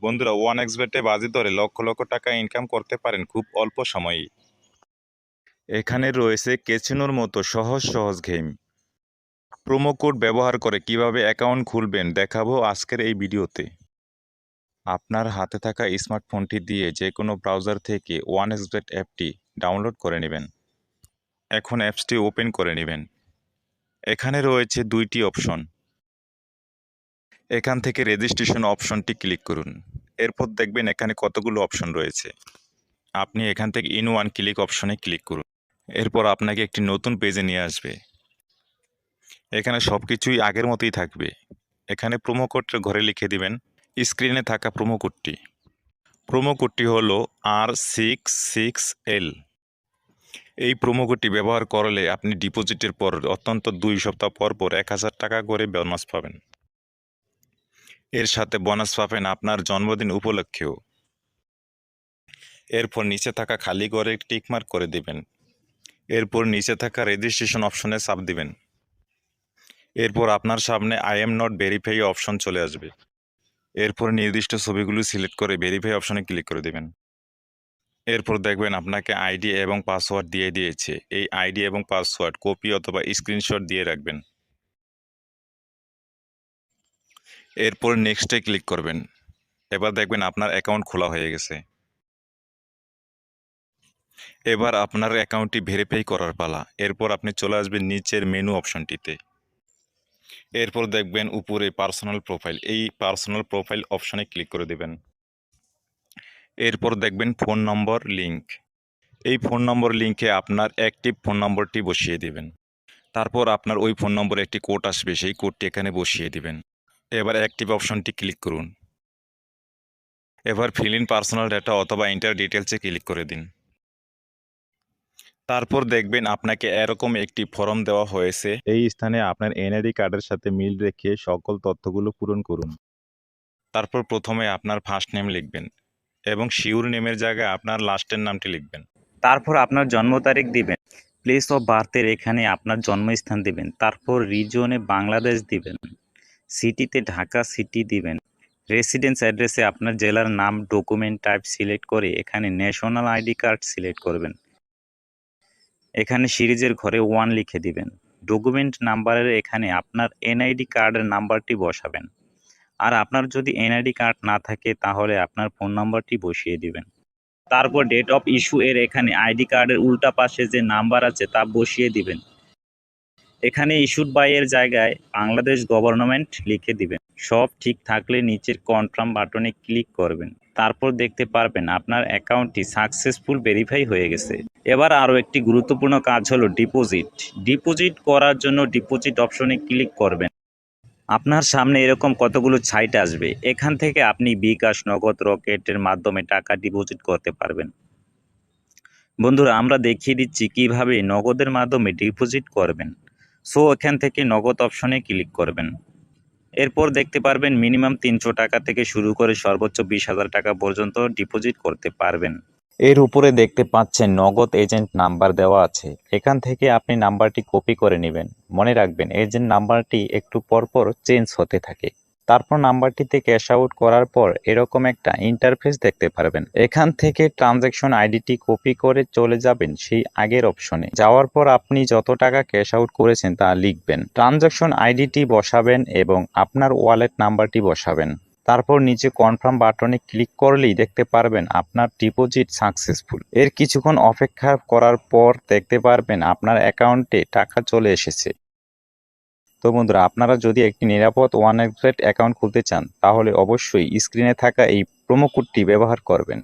বন্ধুরা, OneXBet-এ বাজি ধরে লক্ষ লক্ষ টাকা ইনকাম করতে পারেন খুব অল্প সময়েই। এখানে রয়েছে ক্যাসিনোর মতো সহজ সহজ গেম। প্রোমো কোড ব্যবহার করে কিভাবে অ্যাকাউন্ট খুলবেন দেখাবো আজকের এই ভিডিওতে। আপনার হাতে থাকা স্মার্টফোনটি দিয়ে যে কোনো ব্রাউজার থেকে OneXBet অ্যাপটি ডাউনলোড করে নেবেন। এখন অ্যাপসটি ওপেন করে নেবেন। এখানে রয়েছে দুইটি অপশন। এখান থেকে রেজিস্ট্রেশন অপশনটি ক্লিক করুন। এরপর দেখবেন এখানে কতগুলো অপশন রয়েছে। আপনি এখান থেকে ইন ওয়ান ক্লিক অপশনে ক্লিক করুন। এরপর আপনাকে একটি নতুন পেজে নিয়ে আসবে। এখানে সব কিছুই আগের মতোই থাকবে। এখানে প্রোমো কোডটা ঘরে লিখে দিবেন। স্ক্রিনে থাকা প্রোমো কোডটি। প্রোমো কোডটি হলো R66L। এই প্রোমো কোডটি ব্যবহার করলে আপনি ডিপোজিটের পর অত্যন্ত 2 সপ্তাহ পর পর 1000 টাকা করে বোনাস পাবেন। এর সাথে বোনাস পাবেন আপনার জন্মদিন উপলক্ষেও। এরপর নিচে থাকা খালি ঘরে টিকমার্ক করে দিবেন। এরপর নিচে থাকা রেজিস্ট্রেশন অপশনে চাপ দিবেন। এরপর আপনার সামনে I am not verify option চলে আসবে। এরপর নির্দিষ্ট ছবিগুলো সিলেক্ট করে ভেরিফাই অপশনে ক্লিক করে দিবেন। এরপর দেখবেন আপনাকে আইডি এবং পাসওয়ার্ড দিয়ে দিয়েছে। এই আইডি এবং পাসওয়ার্ড কপি অথবা স্ক্রিনশট দিয়ে রাখবেন। এরপর নেক্সটে ক্লিক করবেন। এবার দেখবেন আপনার অ্যাকাউন্ট খোলা হয়ে গেছে। এবার আপনার অ্যাকাউন্টটি ভেরিফাই করার পালা। এরপর আপনি চলে আসবেন নিচের মেনু অপশনটিতে। এরপর দেখবেন উপরে পার্সোনাল প্রোফাইল। এই পার্সোনাল প্রোফাইল অপশনে ক্লিক করে দেবেন। এরপর দেখবেন ফোন নম্বর লিঙ্ক। এই ফোন নম্বর লিঙ্কে আপনার অ্যাক্টিভ ফোন নম্বরটি বসিয়ে দিবেন। তারপর আপনার ওই ফোন নম্বরে একটি কোড আসবে, সেই কোডটি এখানে বসিয়ে দিবেন। এবার অ্যাক্টিভ অপশনটি ক্লিক করুন। এবার ফিল ইন পার্সোনাল ডেটা অথবা এন্টার ডিটেলসে ক্লিক করে দিন। তারপর দেখবেন আপনাকে এরকম একটি ফর্ম দেওয়া হয়েছে। এই স্থানে আপনার এনআইডি কার্ডের সাথে মিল রেখে সকল তথ্যগুলো পূরণ করুন। তারপর প্রথমে আপনার ফার্স্ট নেম লিখবেন এবং শিওর নেমের জায়গায় আপনার লাস্টের নামটি লিখবেন। তারপর আপনার জন্ম তারিখ দিবেন। প্লেস অফ বার্থের এখানে আপনার জন্মস্থান দিবেন। তারপর রিজনে বাংলাদেশ দিবেন। সিটিতে ঢাকা সিটি দিবেন। রেসিডেন্স অ্যাড্রেসে আপনার জেলার নাম, ডকুমেন্ট টাইপ সিলেক্ট করে এখানে ন্যাশনাল আইডি কার্ড সিলেক্ট করবেন। এখানে সিরিজের ঘরে 1 লিখে দিবেন। ডকুমেন্ট নাম্বারের এখানে আপনার এনআইডি কার্ডের নাম্বারটি বসাবেন। আর আপনার যদি এনআইডি কার্ড না থাকে তাহলে আপনার ফোন নাম্বারটি বসিয়ে দিবেন। তারপর ডেট অফ ইস্যু এর এখানে আইডি কার্ডের উল্টা পাশে যে নাম্বার আছে তা বসিয়ে দিবেন। এখানে ইস্যুড বাই এর জায়গায় বাংলাদেশ গভর্নমেন্ট লিখে দিবেন। সব ঠিক থাকলে নিচের কনফার্ম বাটনে ক্লিক করবেন। তারপর দেখতে পারবেন আপনার অ্যাকাউন্টটি সাকসেসফুল ভেরিফাই হয়ে গেছে। এবার আরও একটি গুরুত্বপূর্ণ কাজ হলো ডিপোজিট। ডিপোজিট করার জন্য ডিপোজিট অপশনে ক্লিক করবেন। আপনার সামনে এরকম কতগুলো সাইট আসবে। এখান থেকে আপনি বিকাশ, নগদ, রকেটের মাধ্যমে টাকা ডিপোজিট করতে পারবেন। বন্ধুরা, আমরা দেখিয়ে দিচ্ছি কিভাবে নগদের মাধ্যমে ডিপোজিট করবেন। সো এখান থেকে নগদ অপশনে ক্লিক করবেন। এরপর দেখতে পারবেন মিনিমাম 300 টাকা থেকে শুরু করে সর্বোচ্চ 20,000 টাকা পর্যন্ত ডিপোজিট করতে পারবেন। এর উপরে দেখতে পাচ্ছেন নগদ এজেন্ট নাম্বার দেওয়া আছে। এখান থেকে আপনি নাম্বারটি কপি করে নেবেন। মনে রাখবেন এজেন্ট নাম্বারটি একটু পরপর চেঞ্জ হতে থাকে। তারপর নাম্বারটিতে ক্যাশ আউট করার পর এরকম একটা ইন্টারফেস দেখতে পারবেন। এখান থেকে ট্রানজ্যাকশন আইডিটি কপি করে চলে যাবেন সেই আগের অপশনে। যাওয়ার পর আপনি যত টাকা ক্যাশ আউট করেছেন তা লিখবেন। ট্রানজ্যাকশন আইডিটি বসাবেন এবং আপনার ওয়ালেট নাম্বারটি বসাবেন। তারপর নিচে কনফার্ম বাটনে ক্লিক করলেই দেখতে পারবেন আপনার ডিপোজিট সাকসেসফুল। এর কিছুক্ষণ অপেক্ষা করার পর দেখতে পারবেন আপনার অ্যাকাউন্টে টাকা চলে এসেছে। তো বন্ধুরা, আপনারা যদি একটি নিরাপদ OneXBet অ্যাকাউন্ট খুলতে চান তাহলে অবশ্যই স্ক্রিনে থাকা এই প্রোমো কোডটি ব্যবহার করবেন।